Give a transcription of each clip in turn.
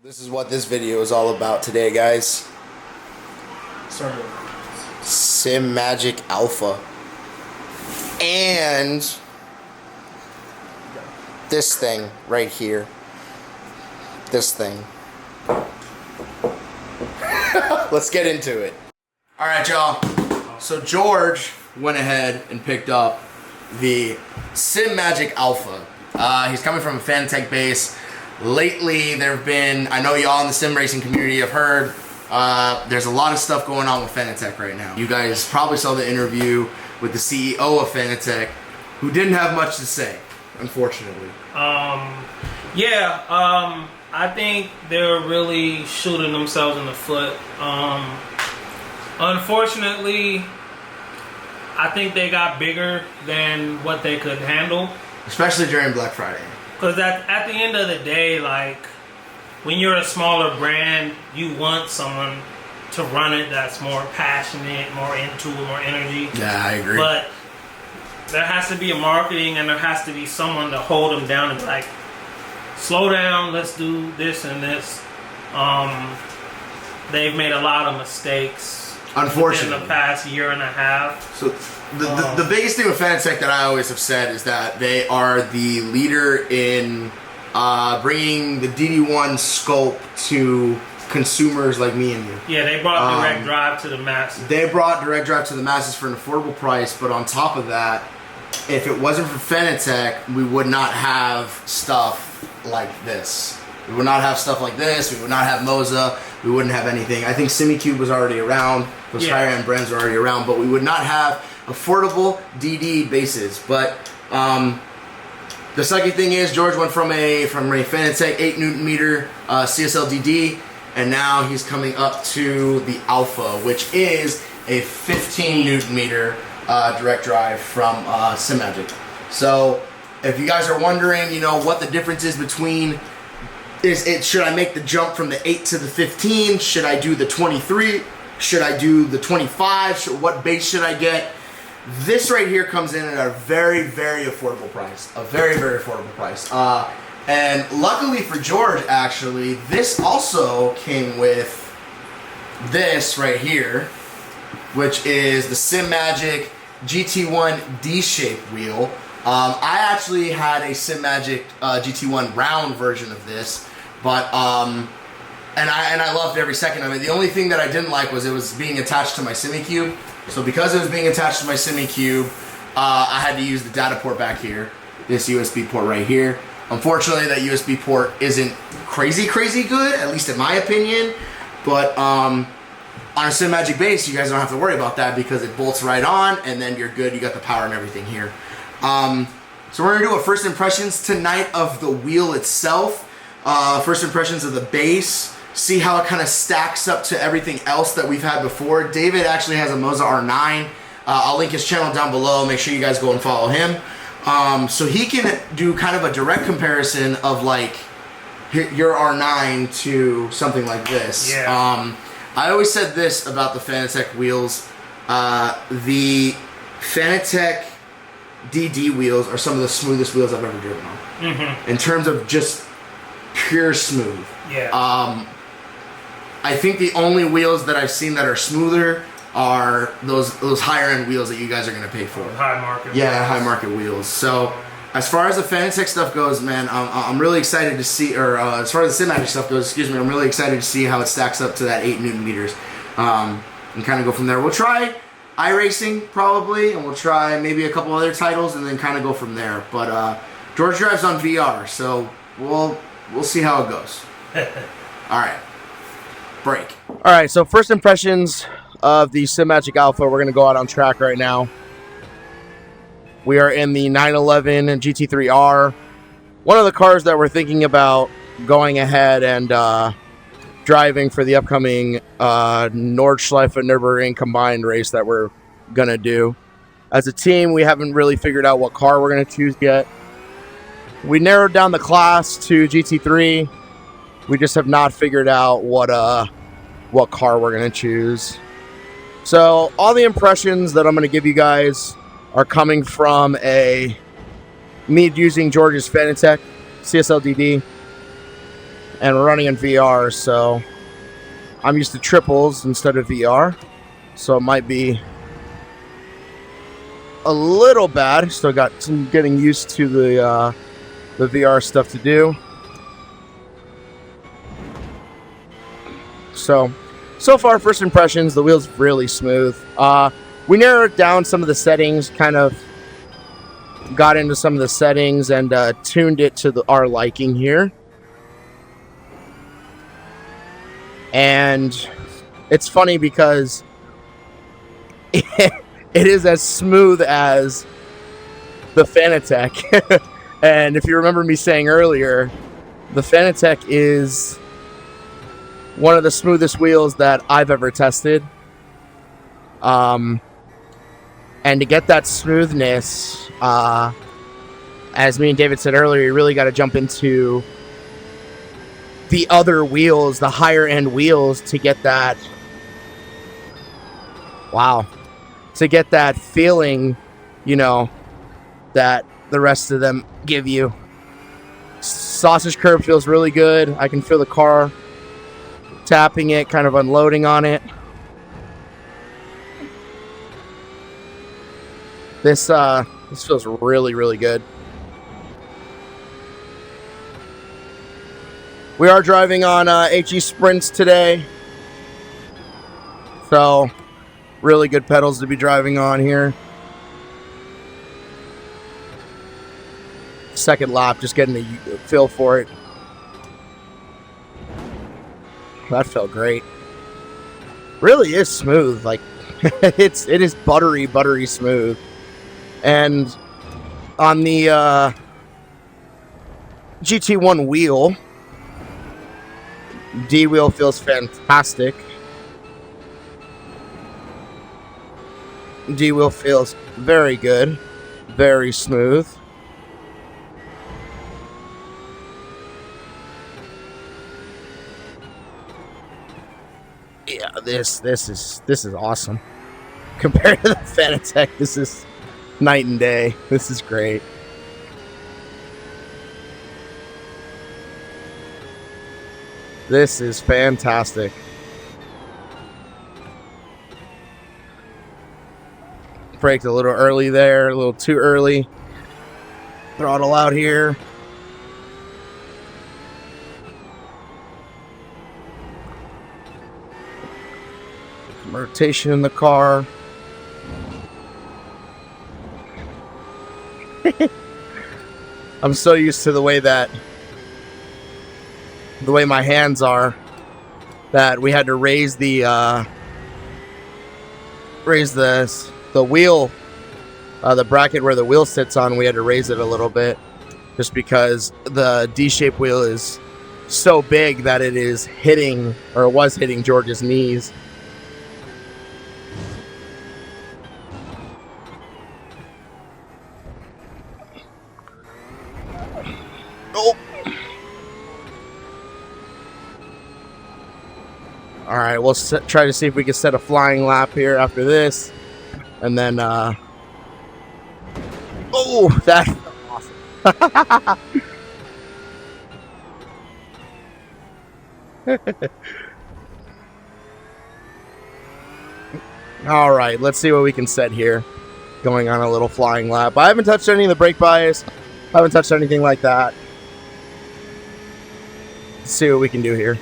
This is what this video is all about today, guys. Sim Magic Alpha. And this thing right here. This thing. Let's get into it. Alright, y'all. So George went ahead and picked up the Sim Magic Alpha. He's coming from a Fanatec base. Lately, there have been, I know y'all in the sim racing community have heard, there's a lot of stuff going on with Fanatec right now. You guys probably saw the interview with the CEO of Fanatec, who didn't have much to say, unfortunately. I think they're really shooting themselves in the foot. Unfortunately, I think they got bigger than what they could handle. Especially during Black Friday. Because at the end of the day, like, when you're a smaller brand, you want someone to run it that's more passionate, more into it, more energy. Yeah, I agree. But there has to be a marketing and there has to be someone to hold them down and be like, slow down, let's do this and this. They've made a lot of mistakes. Unfortunately. In the past year and a half. So the biggest thing with Fanatec that I always have said is that they are the leader in bringing the DD1 scope to consumers like me and you. Yeah, they brought direct drive to the masses. They brought direct drive to the masses for an affordable price, but on top of that, if it wasn't for Fanatec, we would not have stuff like this. We would not have stuff like this. We would not have Moza. We wouldn't have anything. I think SimiCube was already around. Those higher end brands were already around, but we would not have affordable DD bases. But the second thing is George went from a Fanatec 8 Newton meter CSL DD, and now he's coming up to the Alpha, which is a 15 Newton meter direct drive from Sim Magic. So if you guys are wondering, you know, what the difference is between should I make the jump from the 8 to the 15? Should I do the 23? Should I do the 25? What base should I get? This right here comes in at a very, very affordable price. A very, very affordable price. And luckily for George, actually, this also came with this right here, which is the Sim Magic GT1 D-shape wheel. I actually had a Sim Magic GT1 round version of this, but and I loved every second of it. The only thing that I didn't like was it was being attached to my SimiCube. So because it was being attached to my SimiCube, I had to use the data port back here, this USB port right here. Unfortunately, that USB port isn't crazy good, at least in my opinion. But on a Sim Magic base, you guys don't have to worry about that because it bolts right on, and then you're good. You got the power and everything here. So we're gonna do a first impressions tonight of the wheel itself. First impressions of the base. See how it kind of stacks up to everything else that we've had before. David actually has a Moza R9. I'll link his channel down below. Make sure you guys go and follow him. So he can do kind of a direct comparison of like your R9 to something like this. Yeah. I always said this about the Fanatec wheels. The Fanatec DD wheels are some of the smoothest wheels I've ever driven on. Mm-hmm. In terms of just pure smooth. Yeah. I think the only wheels that I've seen that are smoother are those higher end wheels that you guys are going to pay for. High market. Yeah, wheels. High market wheels. So as far as the Fanatec stuff goes, man, I'm really excited to see, or as far as the Sim Magic stuff goes, excuse me, I'm really excited to see how it stacks up to that 8 Newton meters. And kind of go from there. We'll try iRacing probably, and we'll try maybe a couple other titles, and then kind of go from there. But George drives on VR, so we'll see how it goes. All right, break. All right, so first impressions of the Sim Magic Alpha. We're gonna go out on track right now. We are in the 911 GT3R, one of the cars that we're thinking about going ahead and driving for the upcoming Nordschleife and Nürburgring combined race that we're gonna do. As a team, we haven't really figured out what car we're gonna choose yet. We narrowed down the class to GT3. We just have not figured out what car we're gonna choose. So all the impressions that I'm gonna give you guys are coming from me using George's Fanatec CSL DD. and we're running in VR, so I'm used to triples instead of VR, so it might be a little bad. Still got some getting used to the VR stuff to do. So far, first impressions, the wheel's really smooth. We narrowed down some of the settings, kind of got into some of the settings and tuned it to our liking here. And it's funny because it is as smooth as the Fanatec. And if you remember me saying earlier, the Fanatec is one of the smoothest wheels that I've ever tested. And to get that smoothness, as me and David said earlier, you really got to jump into the other wheels, the higher end wheels, to get that. Wow. To get that feeling, you know, that the rest of them give you. Sausage curb feels really good. I can feel the car tapping it, kind of unloading on it. This feels really, really good. We are driving on HE Sprints today, so really good pedals to be driving on here. Second lap, just getting the feel for it. That felt great. Really is smooth. Like it is buttery smooth. And on the GT1 wheel, D wheel feels fantastic. D wheel feels very good, very smooth. Yeah, this is awesome. Compared to the Fanatec, this is night and day. This is great. This is fantastic. Braked a little early there, a little too early. Throttle out here. Some rotation in the car. I'm so used to the way my hands are that we had to raise the wheel, the bracket where the wheel sits on. We had to raise it a little bit just because the D-shaped wheel is so big that it is hitting, or was hitting, George's knees. Oh. All right, we'll try to see if we can set a flying lap here after this, and then oh, that's awesome. All right, let's see what we can set here. Going on a little flying lap. I haven't touched any of the brake bias. I haven't touched anything like that. Let's see what we can do here.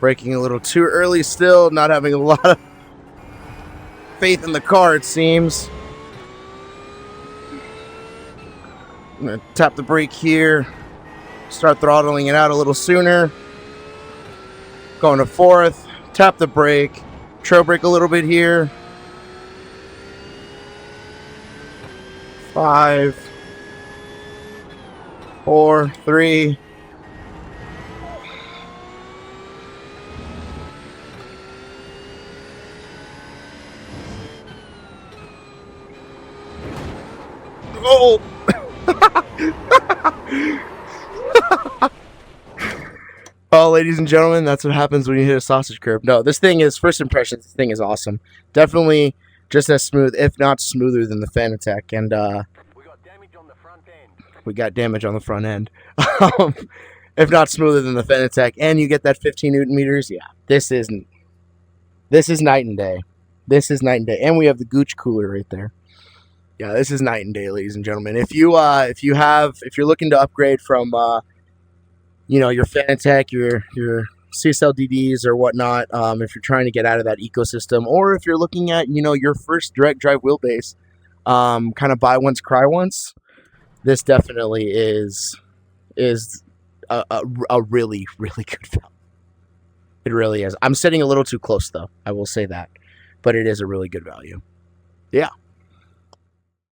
Braking a little too early still, not having a lot of faith in the car, it seems. I'm going to tap the brake here. Start throttling it out a little sooner. Going to fourth. Tap the brake. Trail brake a little bit here. 5, 4, 3. Oh! Well, ladies and gentlemen, that's what happens when you hit a sausage curb. No, this thing is, first impressions, this thing is awesome. Definitely just as smooth, if not smoother than the Fanatec. And we got damage on the front end. we got damage on the front end. If not smoother than the Fanatec, and you get that 15 Newton meters. Yeah, this is night and day. This is night and day, and we have the Gooch cooler right there. Yeah, this is night and day, ladies and gentlemen. If you're looking to upgrade from your Fanatec, your CSL DDs or whatnot, if you're trying to get out of that ecosystem, or if you're looking at your first direct drive wheelbase, kind of buy once, cry once, this definitely is a really, really good value. It really is. I'm sitting a little too close, though. I will say that. But it is a really good value. Yeah.